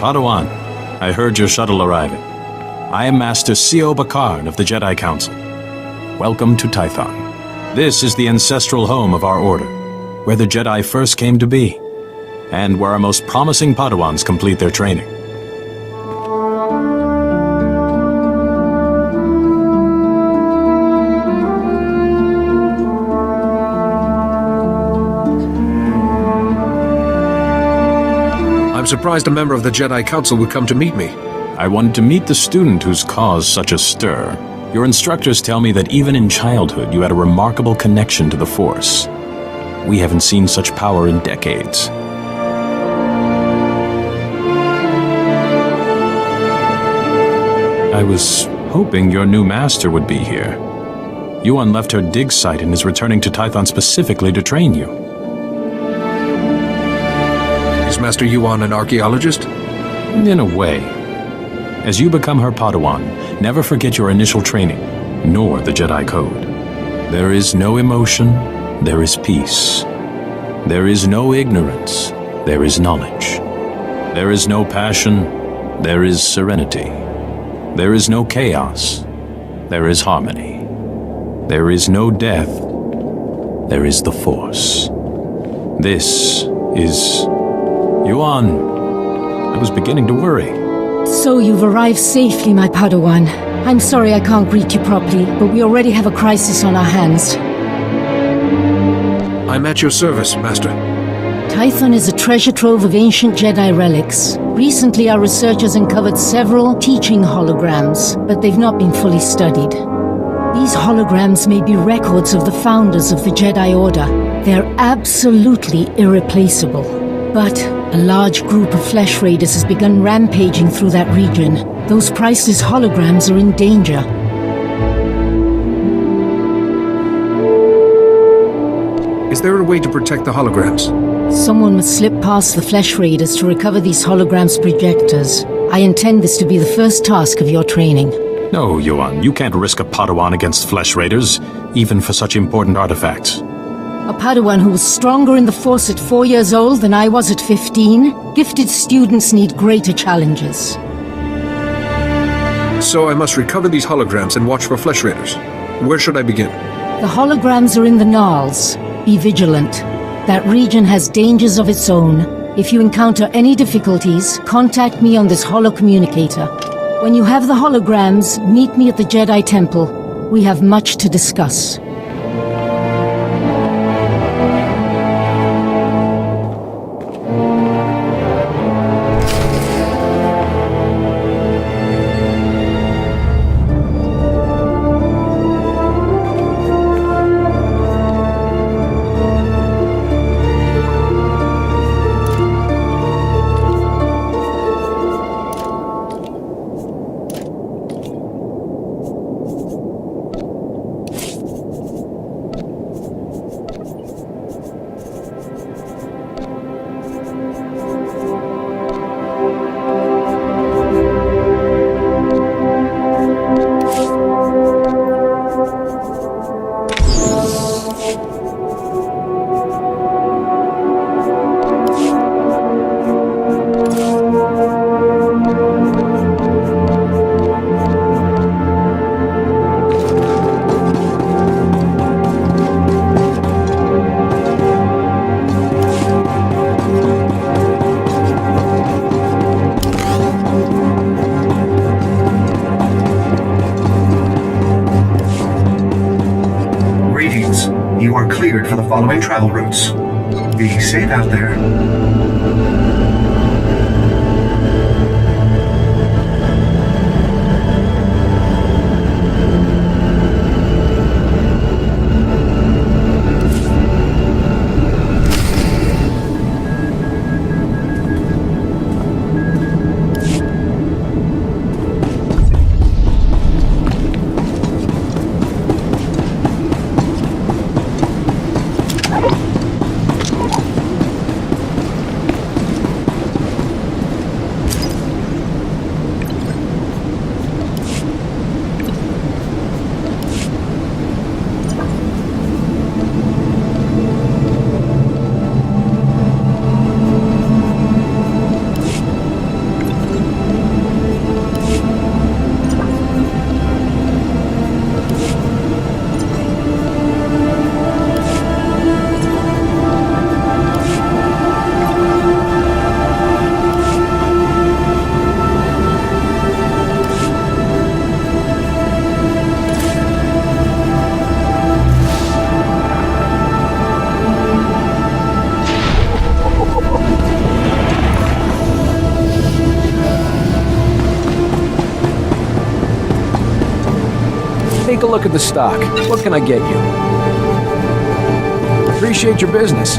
Padawan, I heard your shuttle arriving. I am Master C.O. Bakard of the Jedi Council. Welcome to Tython. This is the ancestral home of our order, where the Jedi first came to be, and where our most promising Padawans complete their training. I'm surprised a member of the Jedi Council would come to meet me. I wanted to meet the student who's caused such a stir. Your instructors tell me that even in childhood you had a remarkable connection to the Force. We haven't seen such power in decades. I was hoping your new master would be here. Yuan left her dig site and is returning to Tython specifically to train you. Is Master Yuan an archaeologist? In a way. As you become her Padawan, never forget your initial training, nor the Jedi Code. There is no emotion, there is peace. There is no ignorance, there is knowledge. There is no passion, there is serenity. There is no chaos, there is harmony. There is no death, there is the Force. This is... Yuan, I was beginning to worry. So you've arrived safely, my Padawan. I'm sorry I can't greet you properly, but we already have a crisis on our hands. I'm at your service, Master. Tython is a treasure trove of ancient Jedi relics. Recently, our researchers uncovered several teaching holograms, but they've not been fully studied. These holograms may be records of the founders of the Jedi Order. They're absolutely irreplaceable. But a large group of flesh raiders has begun rampaging through that region. Those priceless holograms are in danger. Is there a way to protect the holograms? Someone must slip past the flesh raiders to recover these holograms' projectors. I intend this to be the first task of your training. No, Yuan, you can't risk a Padawan against flesh raiders, even for such important artifacts. A Padawan who was stronger in the Force at 4 years old than I was at 15? Gifted students need greater challenges. So I must recover these holograms and watch for flesh raiders. Where should I begin? The holograms are in the Gnarls. Be vigilant. That region has dangers of its own. If you encounter any difficulties, contact me on this holocommunicator. When you have the holograms, meet me at the Jedi Temple. We have much to discuss. following travel routes. Be safe out there. Take a look at the stock. What can I get you? Appreciate your business.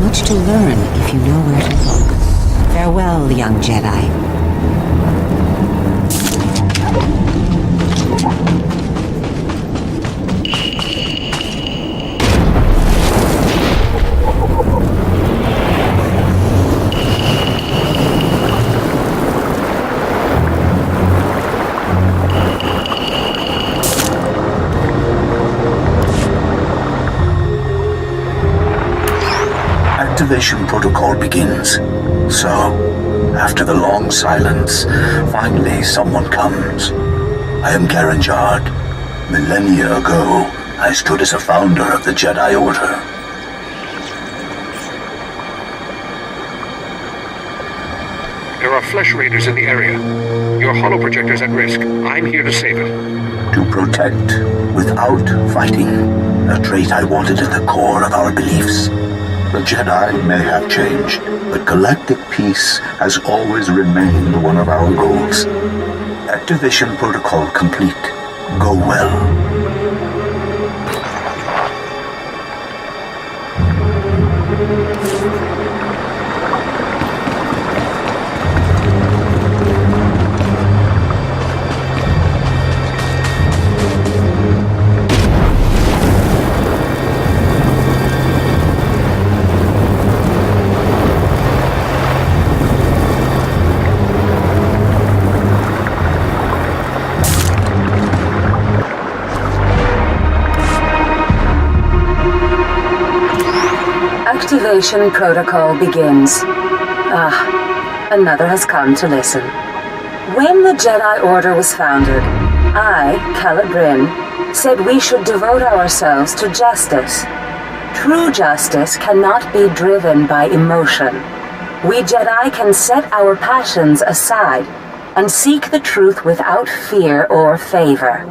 Much to learn if you know where to look. Farewell, young Jedi. Activation protocol begins. So, after the long silence, finally someone comes. I am Garanjard. Millennia ago, I stood as a founder of the Jedi Order. There are flesh raiders in the area. Your holoprojector's at risk. I'm here to save it. To protect, without fighting, a trait I wanted at the core of our beliefs. The Jedi may have changed, but galactic peace has always remained one of our goals. Activation protocol complete. Go well. Activation protocol begins. Another has come to listen. When the Jedi Order was founded, I, Calibrin, said we should devote ourselves to justice. True justice cannot be driven by emotion. We Jedi can set our passions aside and seek the truth without fear or favor.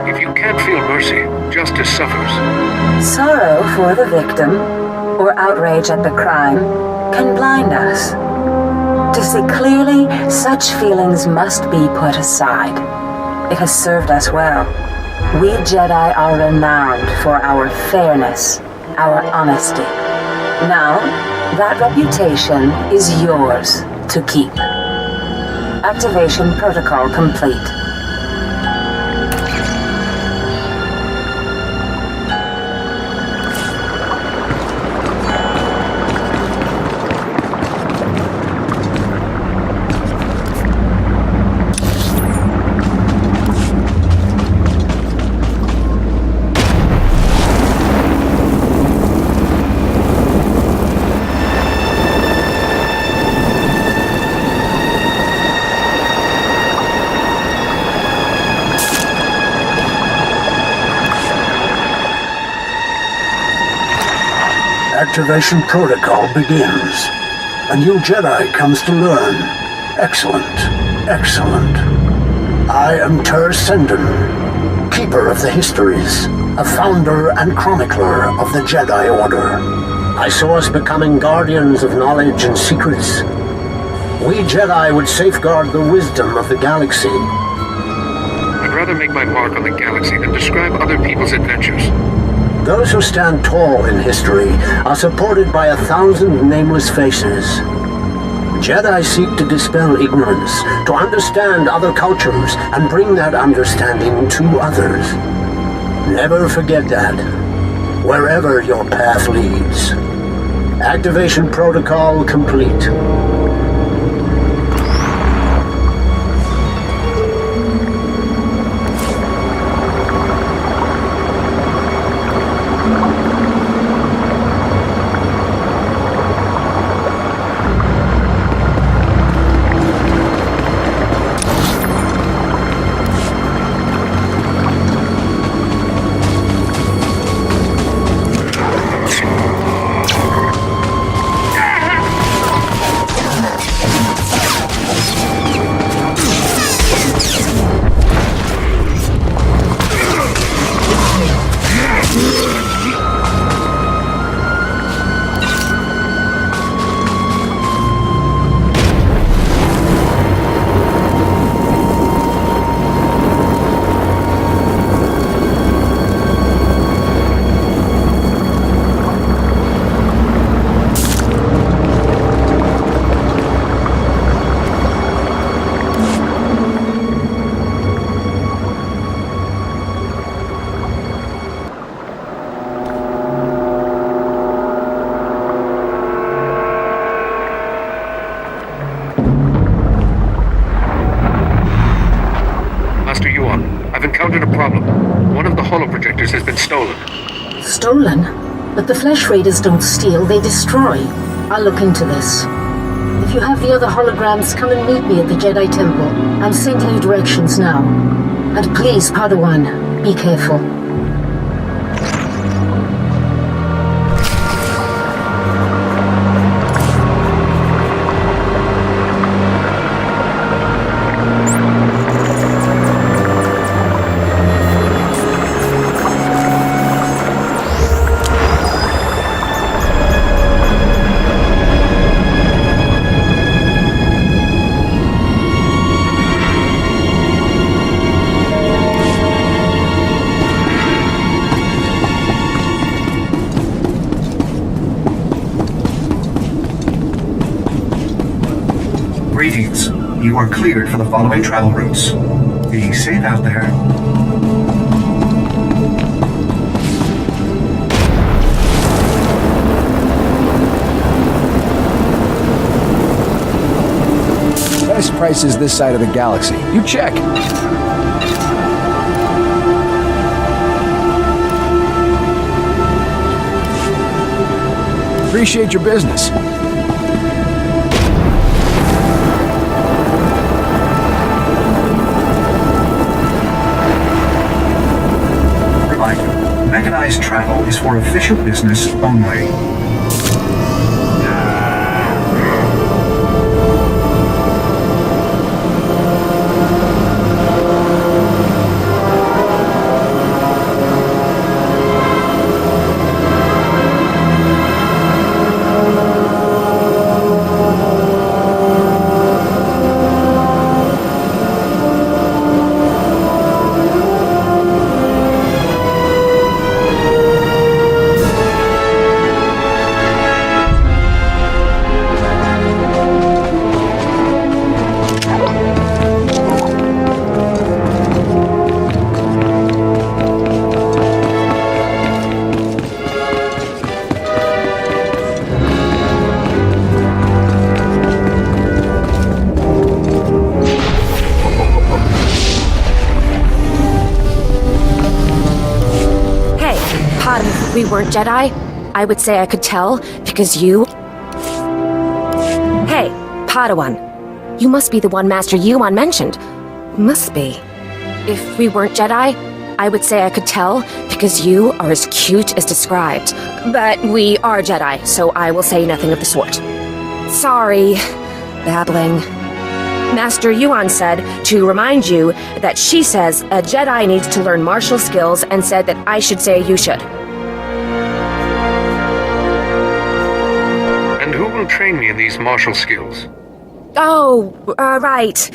If you can't feel mercy, justice suffers. Sorrow for the victim, or outrage at the crime, can blind us. To see clearly, such feelings must be put aside. It has served us well. We Jedi are renowned for our fairness, our honesty. Now, that reputation is yours to keep. Activation protocol complete. Activation protocol begins. A new Jedi comes to learn. Excellent. Excellent. I am Ter Senden, Keeper of the Histories, a founder and chronicler of the Jedi Order. I saw us becoming guardians of knowledge and secrets. We Jedi would safeguard the wisdom of the galaxy. I'd rather make my mark on the galaxy than describe other people's adventures. Those who stand tall in history are supported by 1,000 nameless faces. Jedi seek to dispel ignorance, to understand other cultures, and bring that understanding to others. Never forget that, wherever your path leads. Activation protocol complete. Has been stolen. Stolen? But the Flesh Raiders don't steal, they destroy. I'll look into this. If you have the other holograms, come and meet me at the Jedi Temple. I'm sending you directions now. And please, Padawan, be careful. Greetings. You are cleared for the following travel routes. Be safe out there. Best prices this side of the galaxy. You check. Appreciate your business. Mechanized travel is for official business only. we weren't Jedi, I would say I could tell because you... Hey, Padawan. You must be the one Master Yuan mentioned. Must be. If we weren't Jedi, I would say I could tell because you are as cute as described. But we are Jedi, so I will say nothing of the sort. Sorry. Babbling. Master Yuan said to remind you that she says a Jedi needs to learn martial skills and said that I should say you should. And who will train me in these martial skills? Oh, right.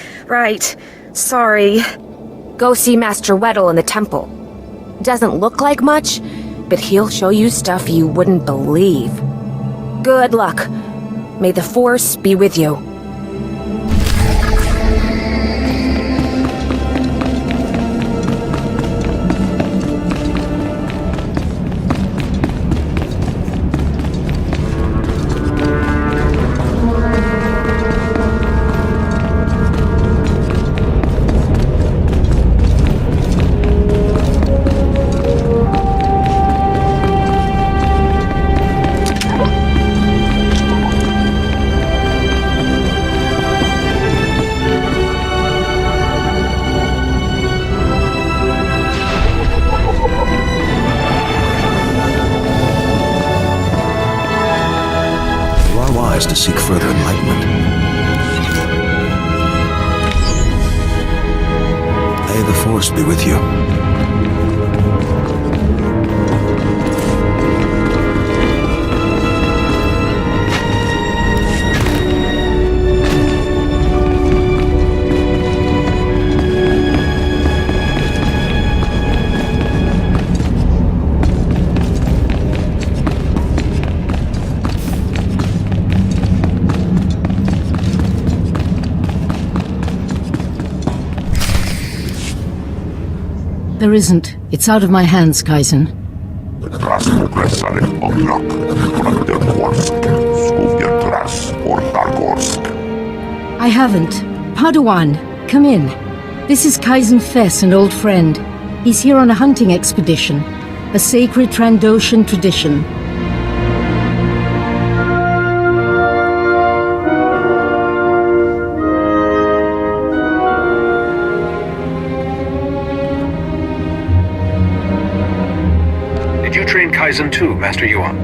Sorry. Go see Master Weddle in the temple. Doesn't look like much, but he'll show you stuff you wouldn't believe. Good luck. May the Force be with you. To seek further enlightenment. May the Force be with you. There isn't. It's out of my hands, Kaizen. I haven't. Padawan, come in. This is Kaizen Fess, an old friend. He's here on a hunting expedition. A sacred Trandoshan tradition. Train Kaizen too, Master Yuan.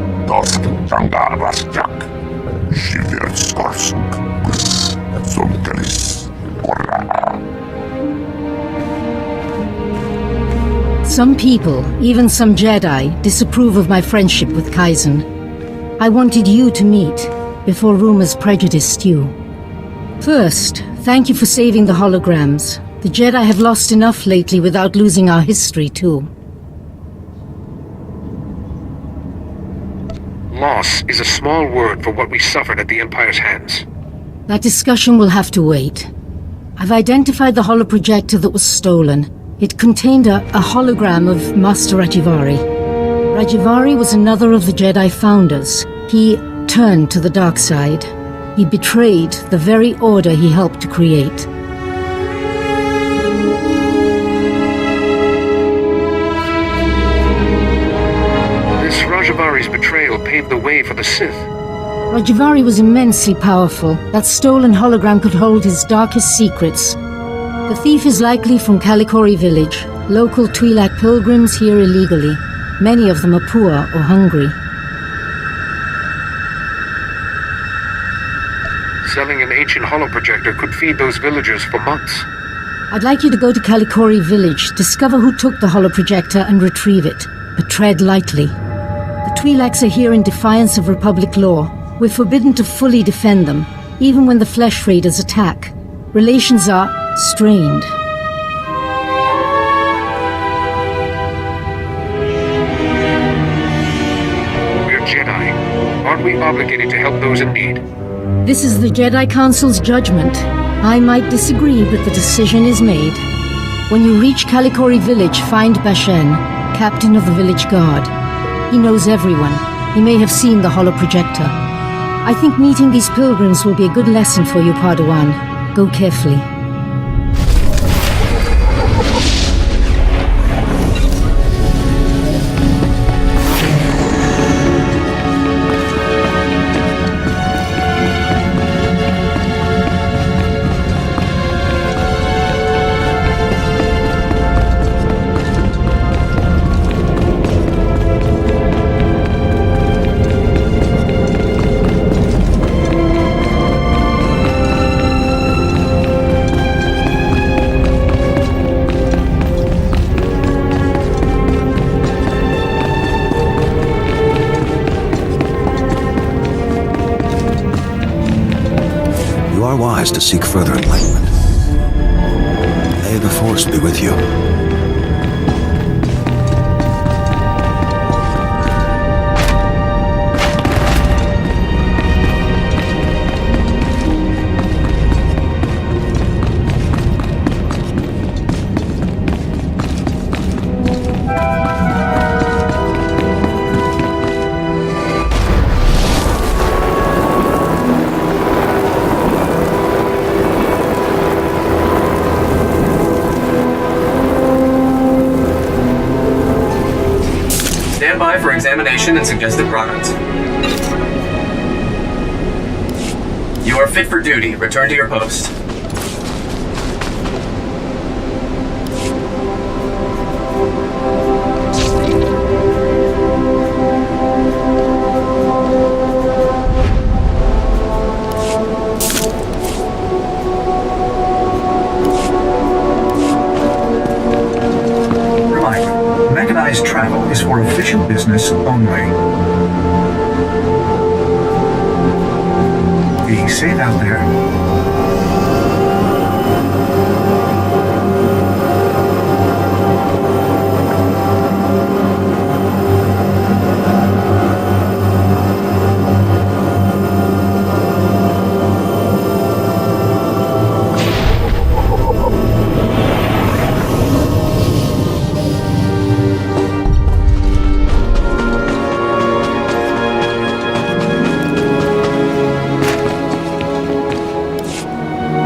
Some people, even some Jedi, disapprove of my friendship with Kaizen. I wanted you to meet, before rumors prejudiced you. First, thank you for saving the holograms. The Jedi have lost enough lately without losing our history too. Loss is a small word for what we suffered at the Empire's hands. That discussion will have to wait. I've identified the holoprojector that was stolen. It contained a hologram of Master Rajivari. Rajivari was another of the Jedi founders. He turned to the dark side. He betrayed the very order he helped to create. Rajivari's betrayal paved the way for the Sith. Rajivari was immensely powerful. That stolen hologram could hold his darkest secrets. The thief is likely from Kalikori village. Local Twi'lek pilgrims here illegally. Many of them are poor or hungry. Selling an ancient holoprojector could feed those villagers for months. I'd like you to go to Kalikori village, discover who took the holoprojector and retrieve it. But tread lightly. The Twi'leks are here in defiance of Republic law. We're forbidden to fully defend them, even when the Flesh Raiders attack. Relations are strained. We're Jedi. Aren't we obligated to help those in need? This is the Jedi Council's judgment. I might disagree, but the decision is made. When you reach Kalikori village, find Bashen, captain of the village guard. He knows everyone. He may have seen the holoprojector. I think meeting these pilgrims will be a good lesson for you, Padawan. Go carefully. rise to seek further enlightenment. May the Force be with you. Stand by for examination and suggested progress. You are fit for duty. Return to your post. Mechanized travel is for official business only. Be safe out there.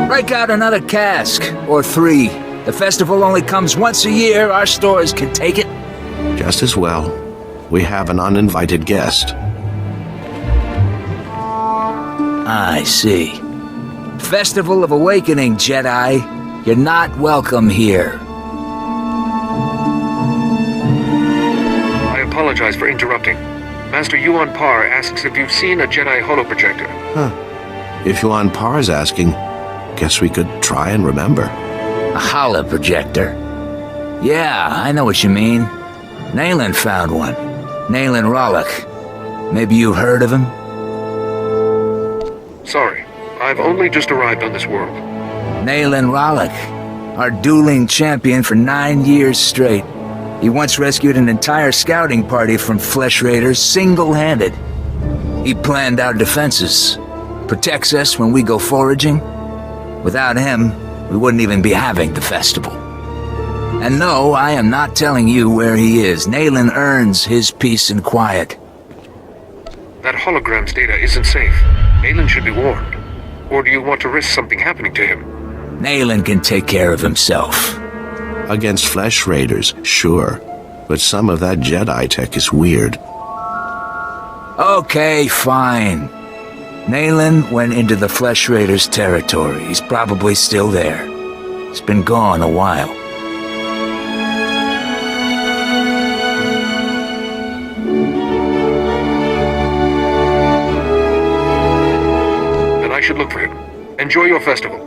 Break out another cask, or 3. The festival only comes once a year. Our stores can take it. Just as well. We have an uninvited guest. I see. Festival of Awakening, Jedi. You're not welcome here. I apologize for interrupting. Master Yuan Par asks if you've seen a Jedi holoprojector. If Yuan Par is asking, guess we could try and remember. A holoprojector? Yeah, I know what you mean. Nayland found one. Nayland Rollock. Maybe you've heard of him? Sorry, I've only just arrived on this world. Nayland Rollock, our dueling champion for 9 years straight. He once rescued an entire scouting party from flesh raiders single-handed. He planned our defenses, protects us when we go foraging. Without him, we wouldn't even be having the festival. And no, I am not telling you where he is. Nayland earns his peace and quiet. That hologram's data isn't safe. Nayland should be warned. Or do you want to risk something happening to him? Nayland can take care of himself. Against flesh raiders, sure. But some of that Jedi tech is weird. Okay, fine. Nayland went into the flesh raiders' territory. He's probably still there. He's been gone a while. Then I should look for him. Enjoy your festival.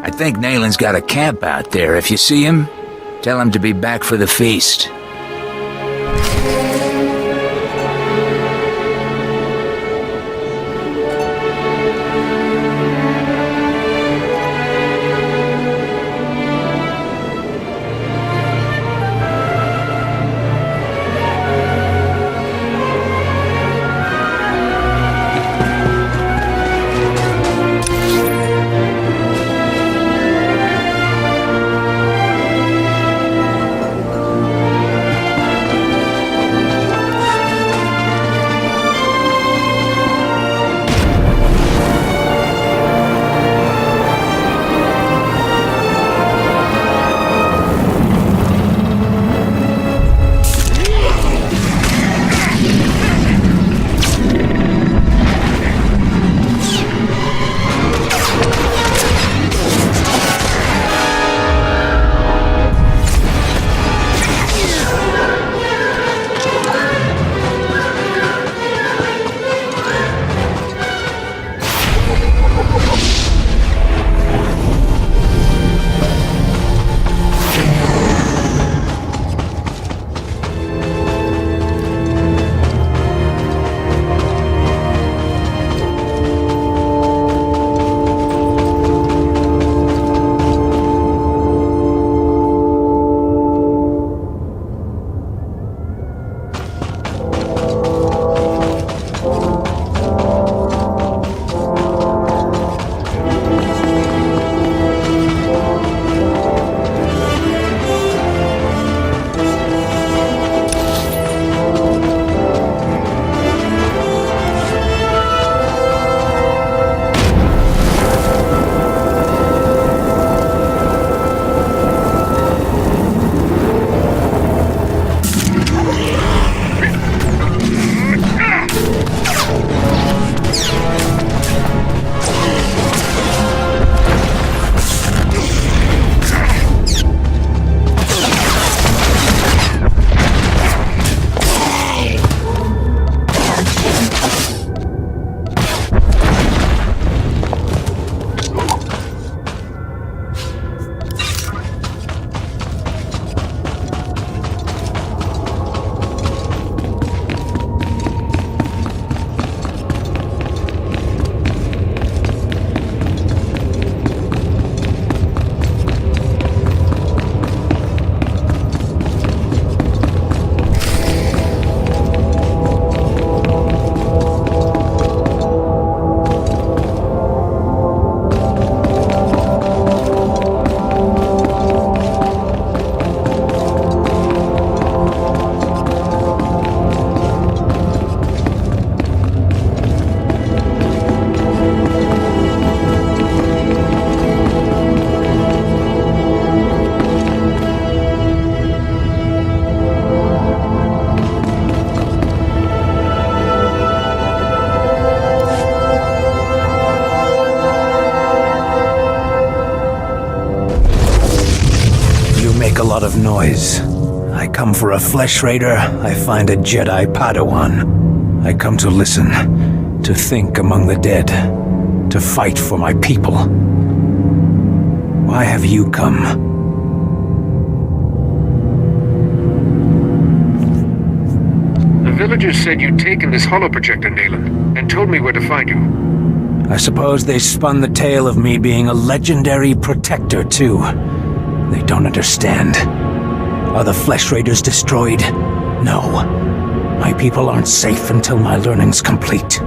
I think Nayland's got a camp out there. If you see him, tell him to be back for the feast. make a lot of noise. I come for a flesh raider, I find a Jedi Padawan. I come to listen, to think among the dead, to fight for my people. Why have you come? The villagers said you'd taken this holoprojector, Nayland, and told me where to find you. I suppose they spun the tale of me being a legendary protector, too. They don't understand. Are the Flesh Raiders destroyed? No. My people aren't safe until my learning's complete.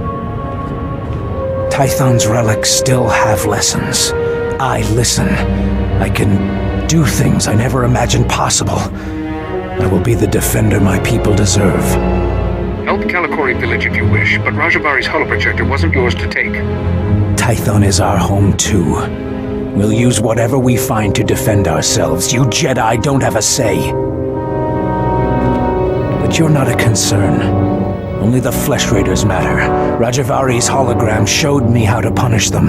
Tython's relics still have lessons. I listen. I can do things I never imagined possible. I will be the defender my people deserve. Help Kalikori village if you wish, but Rajabari's holoprojector wasn't yours to take. Tython is our home too. We'll use whatever we find to defend ourselves. You Jedi don't have a say. But you're not a concern. Only the Flesh Raiders matter. Rajavari's hologram showed me how to punish them.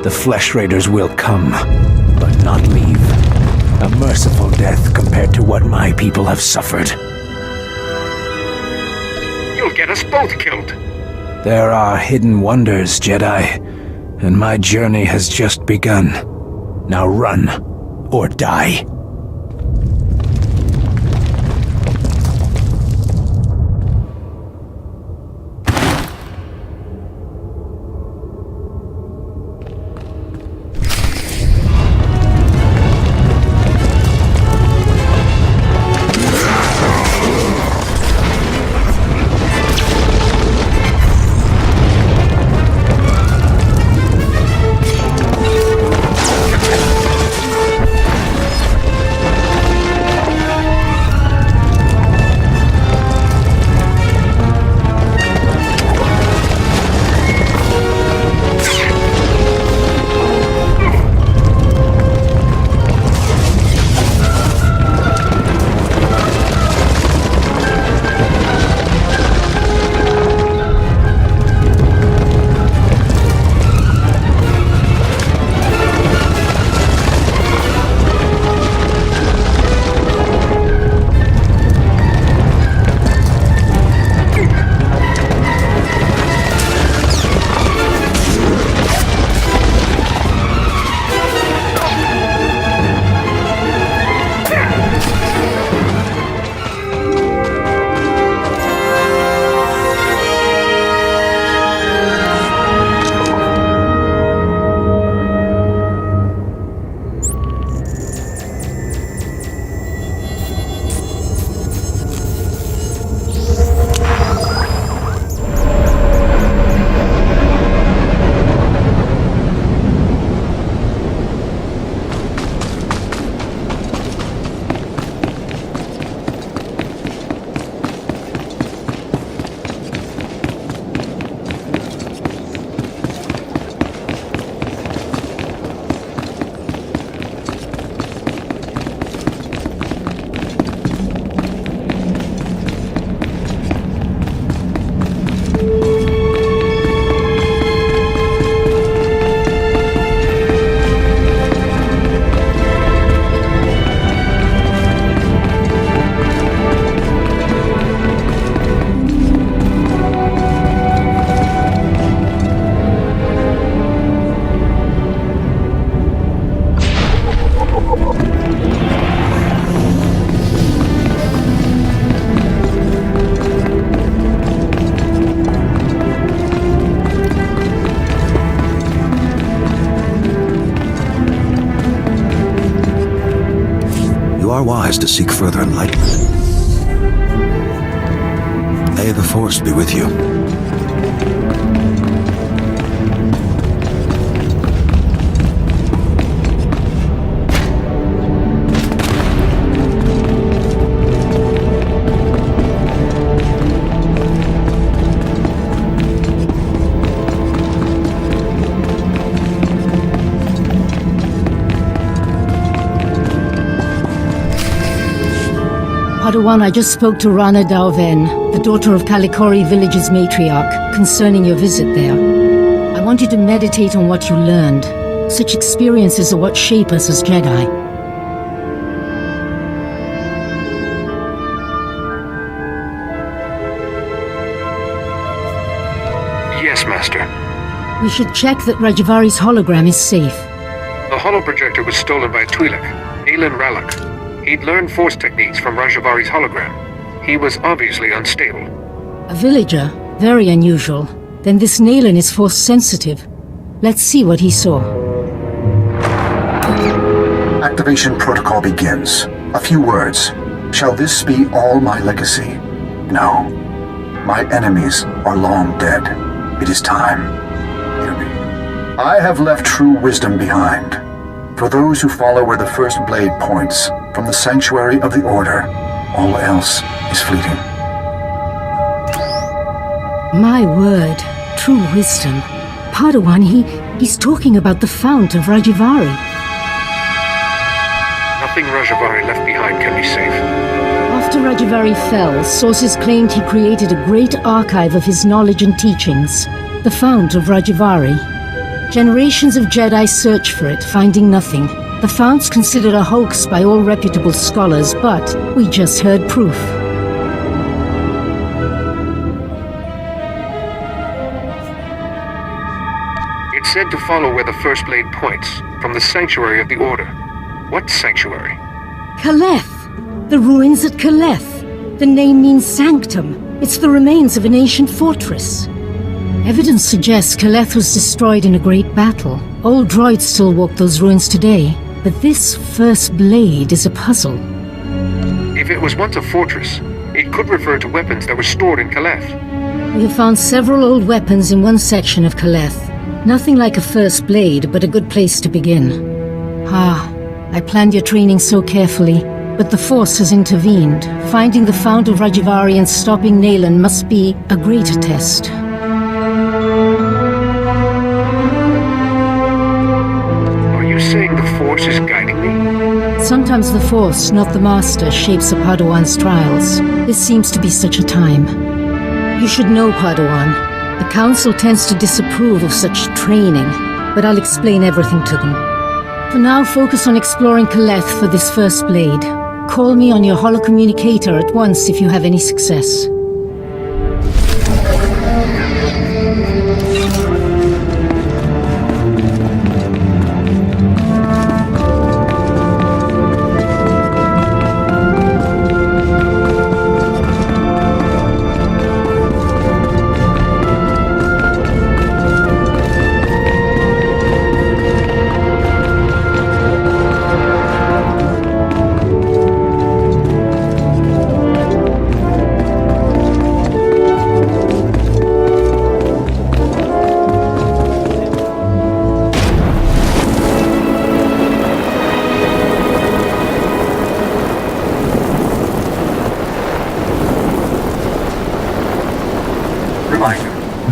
The Flesh Raiders will come, but not leave. A merciful death compared to what my people have suffered. You'll get us both killed. There are hidden wonders, Jedi, and my journey has just begun. Now run, or die. Wise to seek further enlightenment. May the Force be with you. Padawan, I just spoke to Rana Dalven, the daughter of Kalikori village's matriarch, concerning your visit there. I want you to meditate on what you learned. Such experiences are what shape us as Jedi. Yes, Master. We should check that Rajavari's hologram is safe. The holoprojector was stolen by a Twi'lek, Aelin Ralak. He'd learned force techniques from Rajavari's hologram. He was obviously unstable. A villager? Very unusual. Then this Nalan is force sensitive. Let's see what he saw. Activation protocol begins. A few words. Shall this be all my legacy? No. My enemies are long dead. It is time. Hear me. I have left true wisdom behind. For those who follow where the first blade points, from the sanctuary of the Order, all else is fleeting. My word. True wisdom. Padawan, he's talking about the Fount of Rajavari. Nothing Rajavari left behind can be safe. After Rajavari fell, sources claimed he created a great archive of his knowledge and teachings, the Fount of Rajavari. Generations of Jedi search for it, finding nothing. The Fount's considered a hoax by all reputable scholars, but we just heard proof. It's said to follow where the first blade points, from the sanctuary of the Order. What sanctuary? Kaleth! The ruins at Kaleth. The name means sanctum. It's the remains of an ancient fortress. Evidence suggests Kaleth was destroyed in a great battle. Old droids still walk those ruins today, but this first blade is a puzzle. If it was once a fortress, it could refer to weapons that were stored in Kaleth. We have found several old weapons in one section of Kaleth. Nothing like a first blade, but a good place to begin. I planned your training so carefully, but the Force has intervened. Finding the Fount of Rajavari and stopping Nalan must be a greater test. Are you saying the Force is guiding me? Sometimes the Force, not the Master, shapes a Padawan's trials. This seems to be such a time. You should know, Padawan. The Council tends to disapprove of such training, but I'll explain everything to them. For now, focus on exploring Kaleth for this first blade. Call me on your holocommunicator at once if you have any success.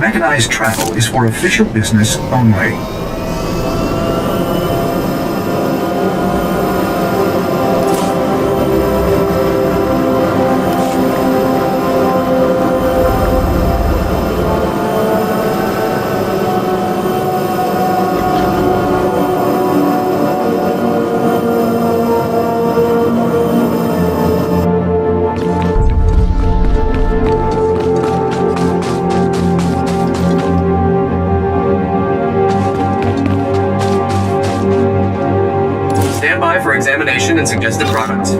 Mechanized travel is for official business only. For examination and suggested product.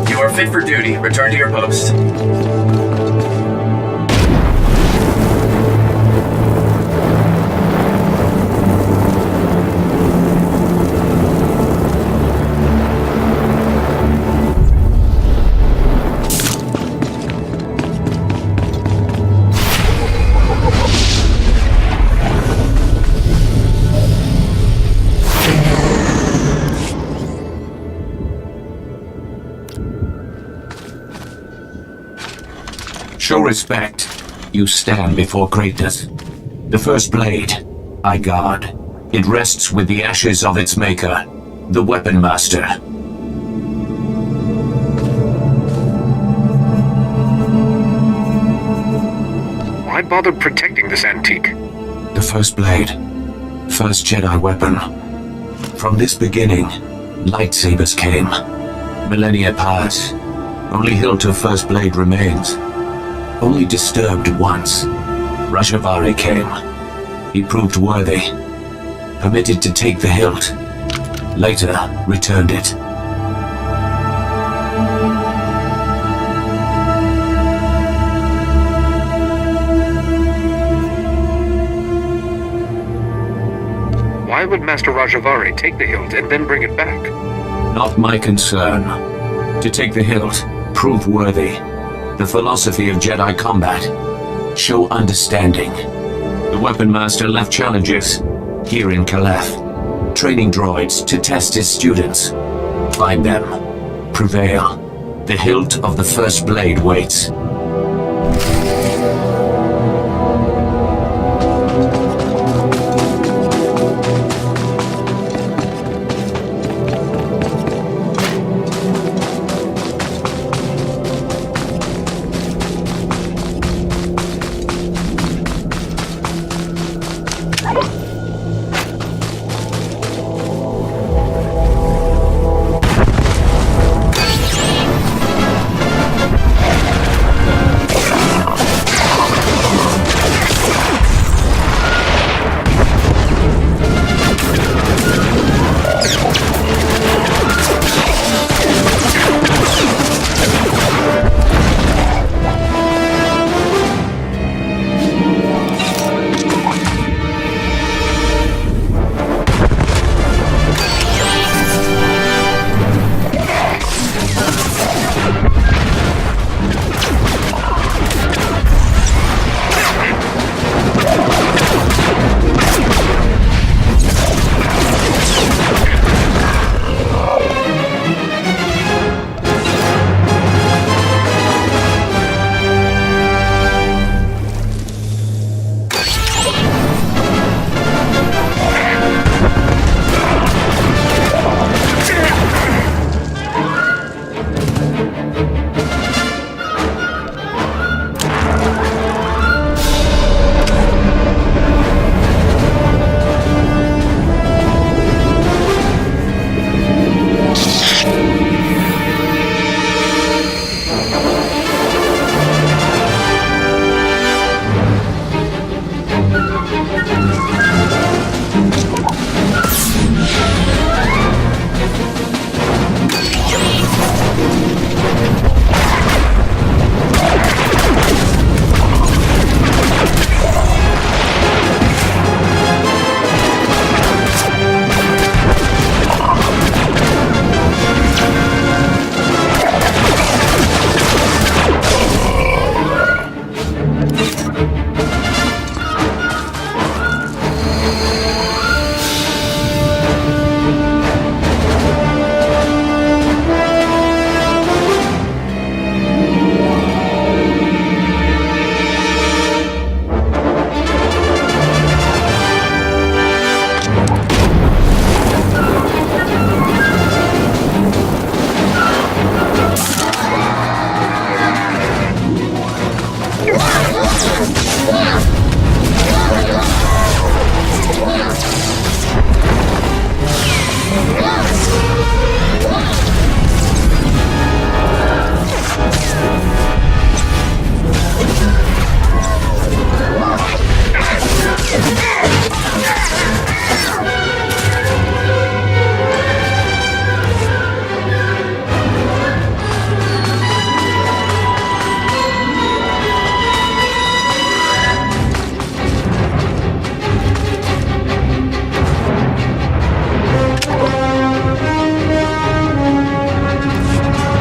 You are fit for duty. Return to your post. Show respect. You stand before greatness. The first blade. I guard. It rests with the ashes of its maker, the Weapon Master. Why bother protecting this antique? The first blade. First Jedi weapon. From this beginning, lightsabers came. Millennia pass. Only hilt of first blade remains. Only disturbed once. Rajabari came. He proved worthy. Permitted to take the hilt. Later, returned it. Why would Master Rajavari take the hilt and then bring it back? Not my concern. To take the hilt, prove worthy. The philosophy of Jedi combat. Show understanding. The Weapon Master left challenges, here in Caleth. Training droids to test his students. Find them. Prevail. The hilt of the first blade waits.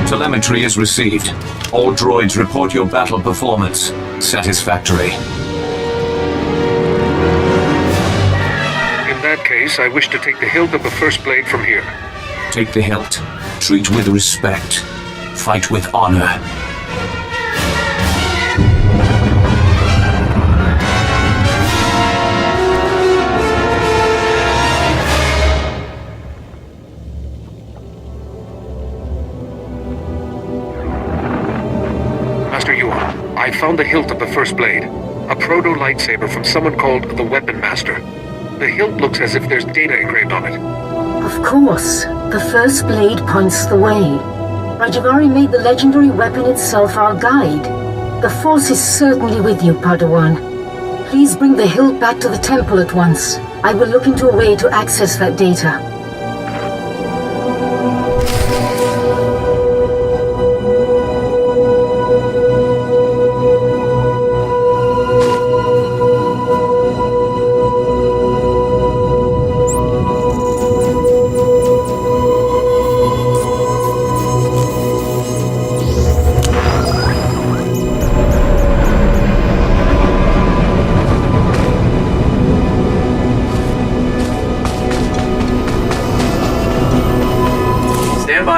Telemetry is received. All droids report your battle performance. Satisfactory. In that case, I wish to take the hilt of the first blade from here. Take the hilt. Treat with respect. Fight with honor. found the hilt of the first blade. A proto-lightsaber from someone called the Weapon Master. The hilt looks as if there's data engraved on it. Of course. The first blade points the way. Rajavari made the legendary weapon itself our guide. The Force is certainly with you, Padawan. Please bring the hilt back to the temple at once. I will look into a way to access that data.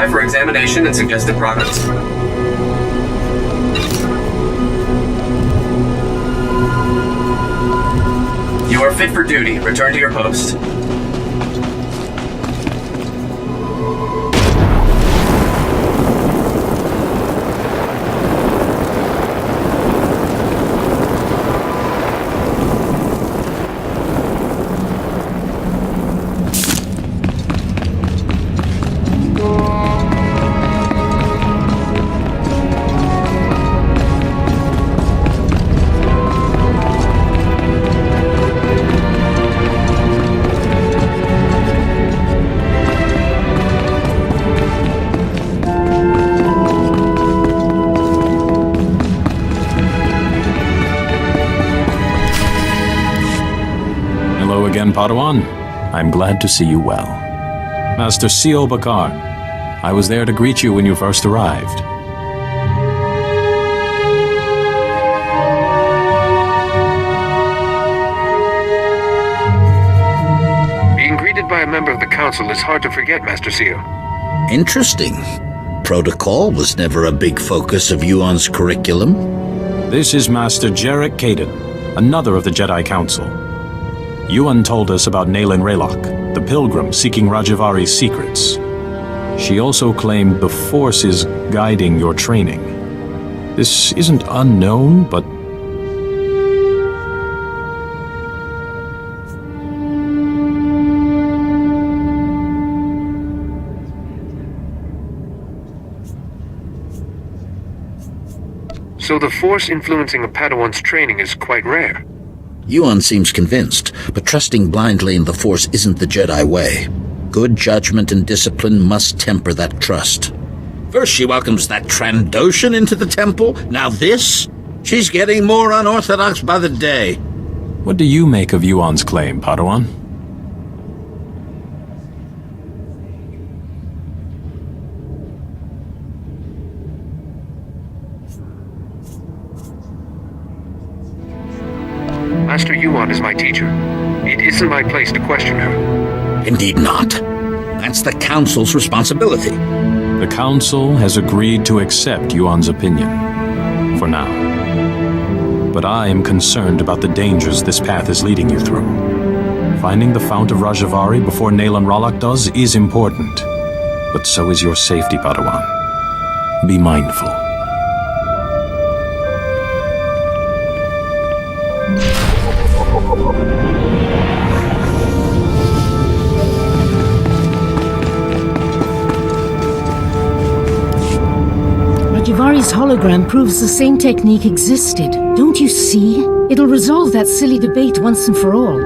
For examination and suggested progress. You are fit for duty. Return to your post. Padawan, I'm glad to see you well. Master Sio Bakar, I was there to greet you when you first arrived. Being greeted by a member of the Council is hard to forget, Master Sio. Interesting. Protocol was never a big focus of Yuan's curriculum. This is Master Jarek Kaden, another of the Jedi Council. Yuan told us about Nayland Raylock, the pilgrim seeking Rajavari's secrets. She also claimed the Force is guiding your training. This isn't unknown, but... So the Force influencing a Padawan's training is quite rare. Yuan seems convinced, but trusting blindly in the Force isn't the Jedi way. Good judgment and discipline must temper that trust. First she welcomes that Trandoshan into the temple, now this? She's getting more unorthodox by the day. What do you make of Yuan's claim, Padawan? Master Yuan is my teacher. It isn't my place to question her. Indeed not. That's the Council's responsibility. The Council has agreed to accept Yuan's opinion. For now. But I am concerned about the dangers this path is leading you through. Finding the Fount of Rajavari before Nayland Raylock does is important. But so is your safety, Padawan. Be mindful. Rajavari's hologram proves the same technique existed. Don't you see? It'll resolve that silly debate once and for all.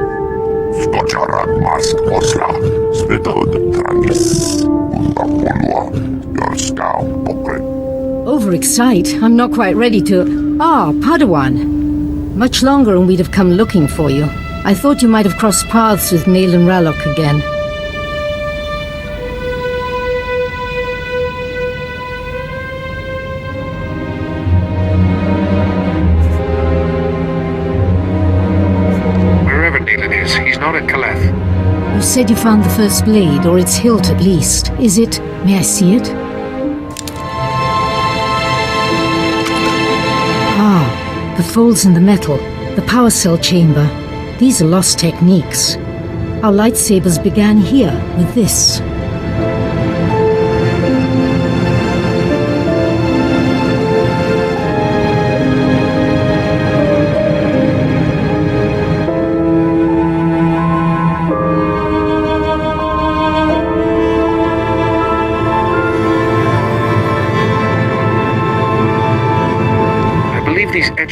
Overexcite? I'm not quite ready to... Ah, Padawan. Much longer and we'd have come looking for you. I thought you might have crossed paths with Nayland Raylock again. You said you found the first blade, or its hilt at least. Is it? May I see it? Ah, the folds in the metal, the power cell chamber. These are lost techniques. Our lightsabers began here, with this.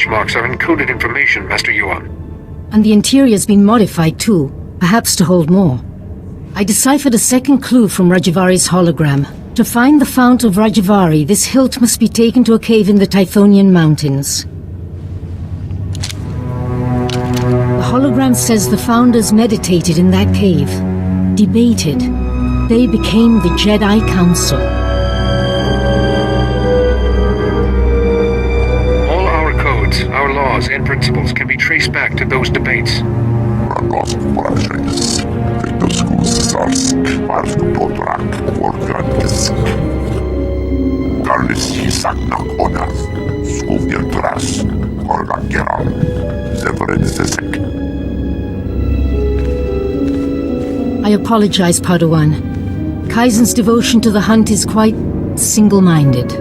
marks are encoded information, Master Yuan. And the interior's been modified too, perhaps to hold more. I deciphered a second clue from Rajavari's hologram. To find the Fount of Rajavari, this hilt must be taken to a cave in the Typhonian Mountains. The hologram says the founders meditated in that cave, debated. They became the Jedi Council. All our codes, our laws, and principles can be traced back to those debates. I apologize, Padawan. Kaizen's devotion to the hunt is quite single-minded.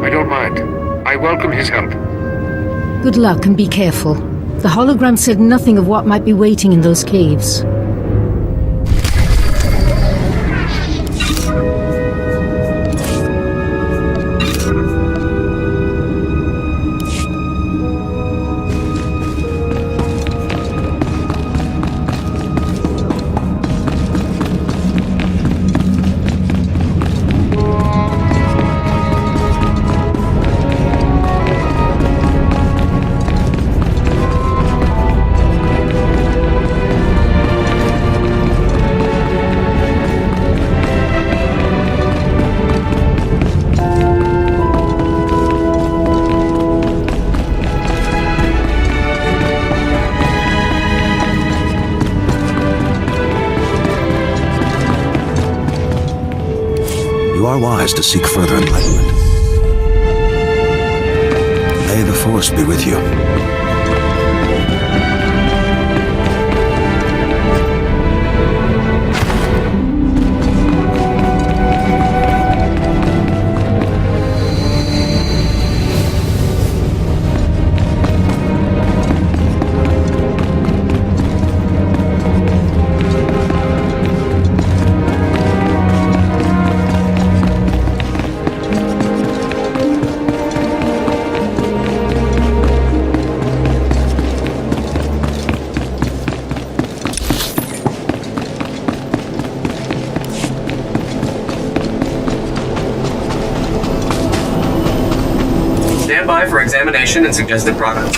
I don't mind. I welcome his help. Good luck and be careful. The hologram said nothing of what might be waiting in those caves. You are wise to seek further enlightenment. May the Force be with you. Stand by for examination and suggested product.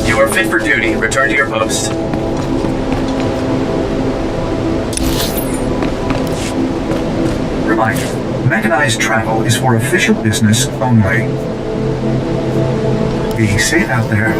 You are fit for duty. Return to your post. Reminder, mechanized travel is for official business only. Be safe out there.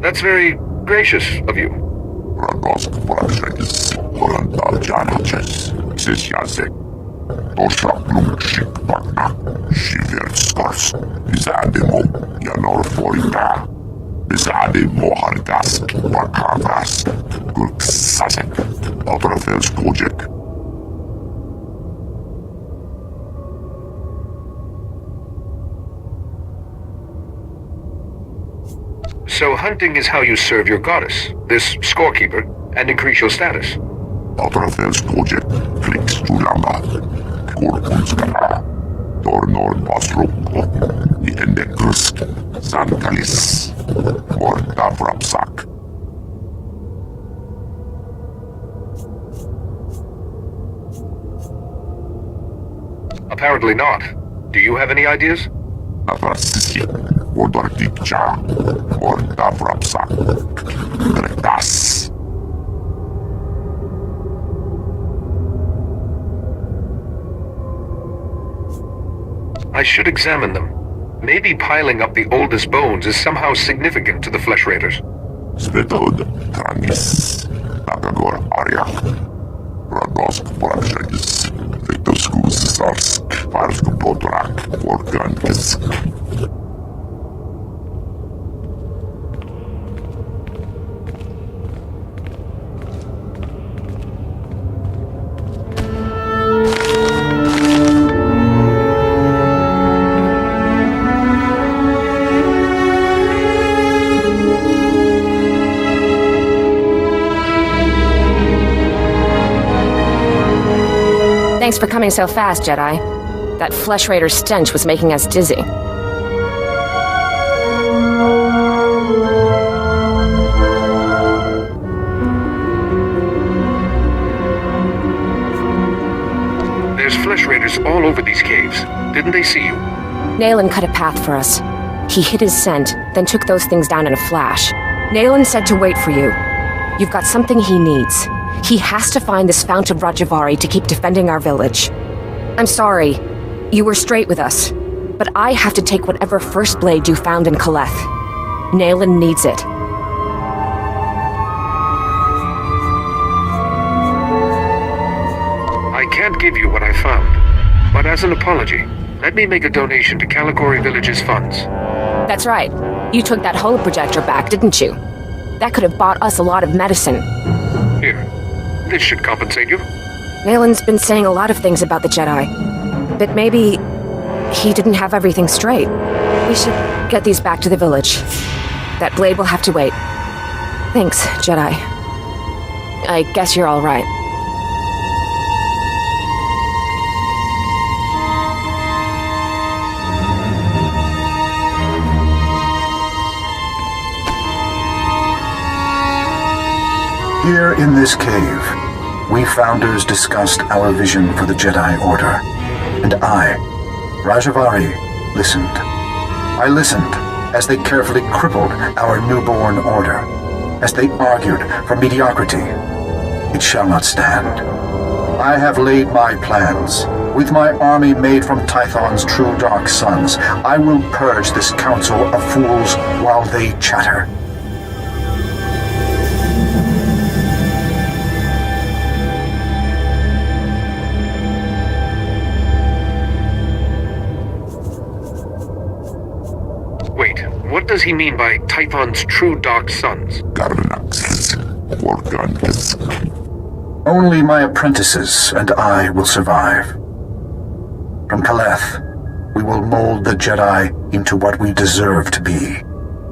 That's very gracious of you. So hunting is how you serve your goddess, this scorekeeper, and increase your status. Autografels project klicks to lamba. Korkunskara. Tornor basroko. I endekrusk. Sankalis. Morta vrapsak. Apparently not. Do you have any ideas? I should examine them. Maybe piling up the oldest bones is somehow significant to the Flesh Raiders. Svetod, Trangis, Nakagor Aryak, Radosk Porakshagis, Victoskus Sarsk, Farsk Potrak, Vorkankisk. Thanks for coming so fast, Jedi. That Flesh Raider stench was making us dizzy. There's Flesh Raiders all over these caves. Didn't they see you? Nayland cut a path for us. He hid his scent, then took those things down in a flash. Nayland said to wait for you. You've got something he needs. He has to find this Fount of Rajavari to keep defending our village. I'm sorry. You were straight with us. But I have to take whatever first blade you found in Kaleth. Nayland needs it. I can't give you what I found. But as an apology, let me make a donation to Kalikori Village's funds. That's right. You took that holoprojector back, didn't you? That could have bought us a lot of medicine. Here. This should compensate you. Nayland's been saying a lot of things about the Jedi. But maybe he didn't have everything straight. We should get these back to the village. That blade will have to wait. Thanks, Jedi. I guess you're all right. Here in this cave, we Founders discussed our vision for the Jedi Order, and I, Rajavari, listened. I listened as they carefully crippled our newborn order, as they argued for mediocrity. It shall not stand. I have laid my plans. With my army made from Tython's true dark sons, I will purge this council of fools while they chatter. What does he mean by Tython's true dark sons? Only my apprentices and I will survive. From Kaleth, we will mold the Jedi into what we deserve to be.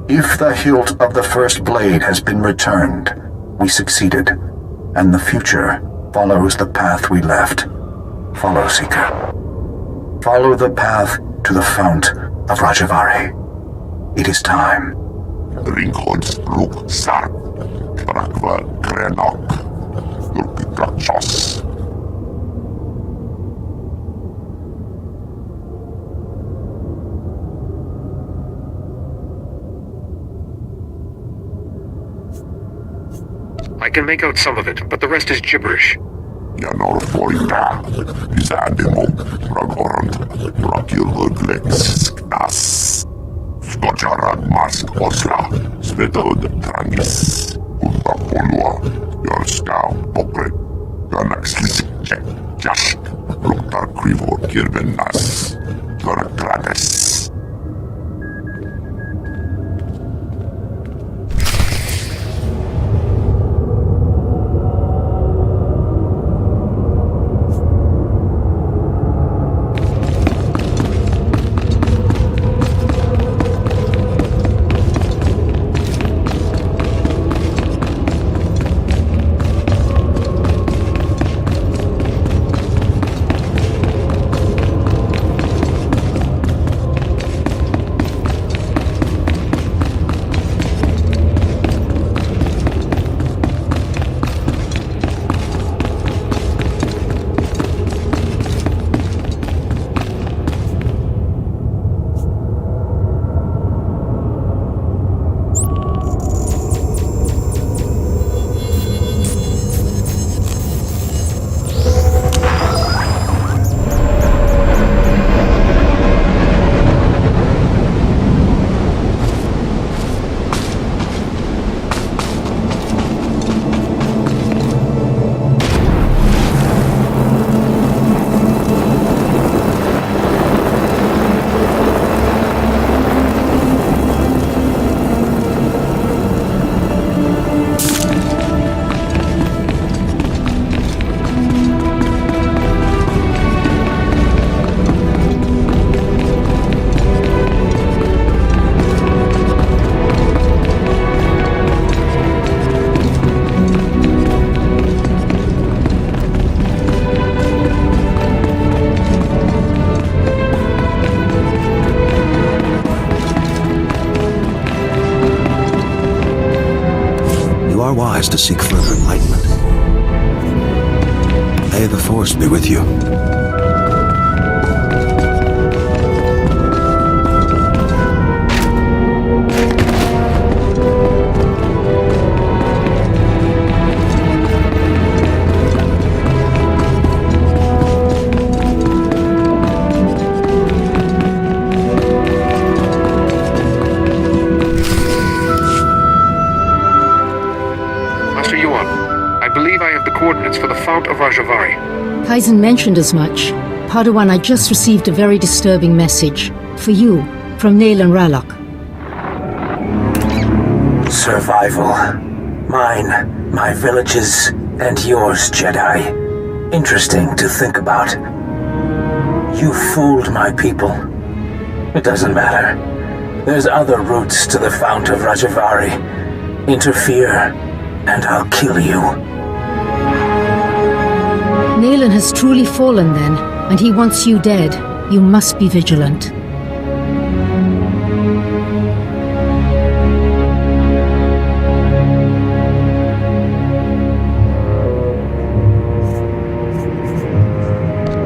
If the hilt of the first blade has been returned, we succeeded, and the future follows the path we left. Follow, Seeker. Follow the path to the Fount of Rajavari. It is time. Ringholds Luk Sarp, Brakva Grenok, Lukikachos. I can make out some of it, but the rest is gibberish. Janor Foita, Izadimo, Ragorand, Rakiluglex, Knas. Skočarad Mask Osla, Svetod Trangis, Ulta Polua, Jorska Pokret, Ganaxlis Jask, Luktar Krivo Kirvenas, Jorakrades. to seek further enlightenment. May the Force be with you. Coordinates for the Fount of Rajavari. Kaizen mentioned as much. Padawan, I just received a very disturbing message. For you, from Naylan Rallock. Survival. Mine, my villages, and yours, Jedi. Interesting to think about. You fooled my people. It doesn't matter. There's other routes to the Fount of Rajavari. Interfere, and I'll kill you. Naylan has truly fallen then, and he wants you dead. You must be vigilant.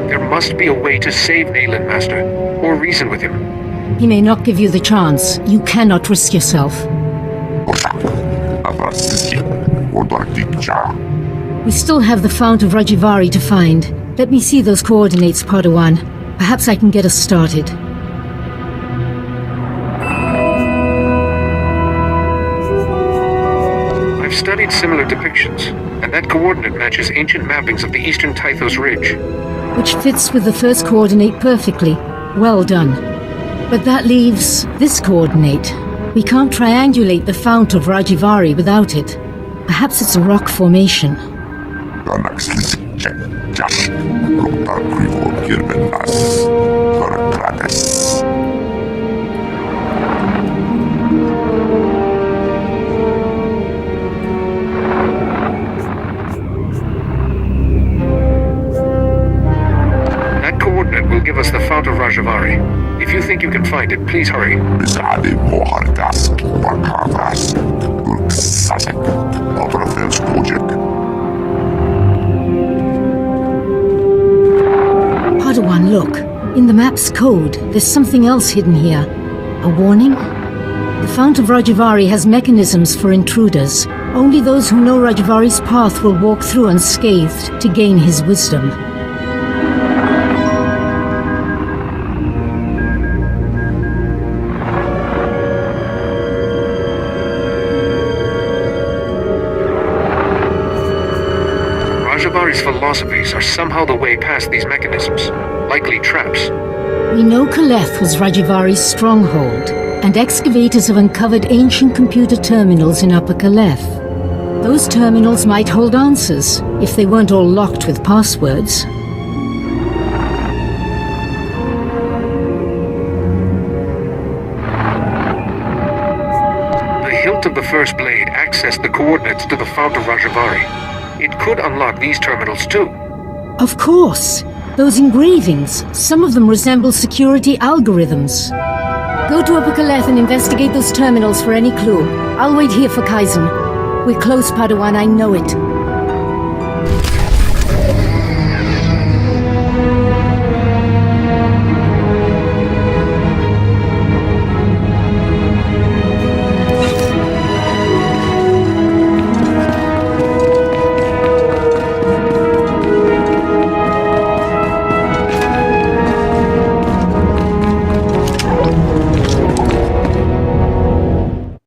There must be a way to save Naylan, Master, or reason with him. He may not give you the chance. You cannot risk yourself. We still have the Fount of Rajavari to find. Let me see those coordinates, Padawan. Perhaps I can get us started. I've studied similar depictions, and that coordinate matches ancient mappings of the eastern Tythos Ridge. Which fits with the first coordinate perfectly. Well done. But that leaves this coordinate. We can't triangulate the Fount of Rajavari without it. Perhaps it's a rock formation. That coordinate will give us the Fount of Rajavari. If you think you can find it, please hurry. Padawan, look. In the map's code, there's something else hidden here. A warning? The Fount of Rajavari has mechanisms for intruders. Only those who know Rajavari's path will walk through unscathed to gain his wisdom. Rajavari's philosophies are somehow the way past these mechanisms, likely traps. We know Kaleth was Rajavari's stronghold, and excavators have uncovered ancient computer terminals in Upper Kaleth. Those terminals might hold answers, if they weren't all locked with passwords. The hilt of the first blade accessed the coordinates to the Fount of Rajavari. It could unlock these terminals too. Of course! Those engravings, some of them resemble security algorithms. Go to Upper Kaleth and investigate those terminals for any clue. I'll wait here for Kaizen. We're close, Padawan, I know it.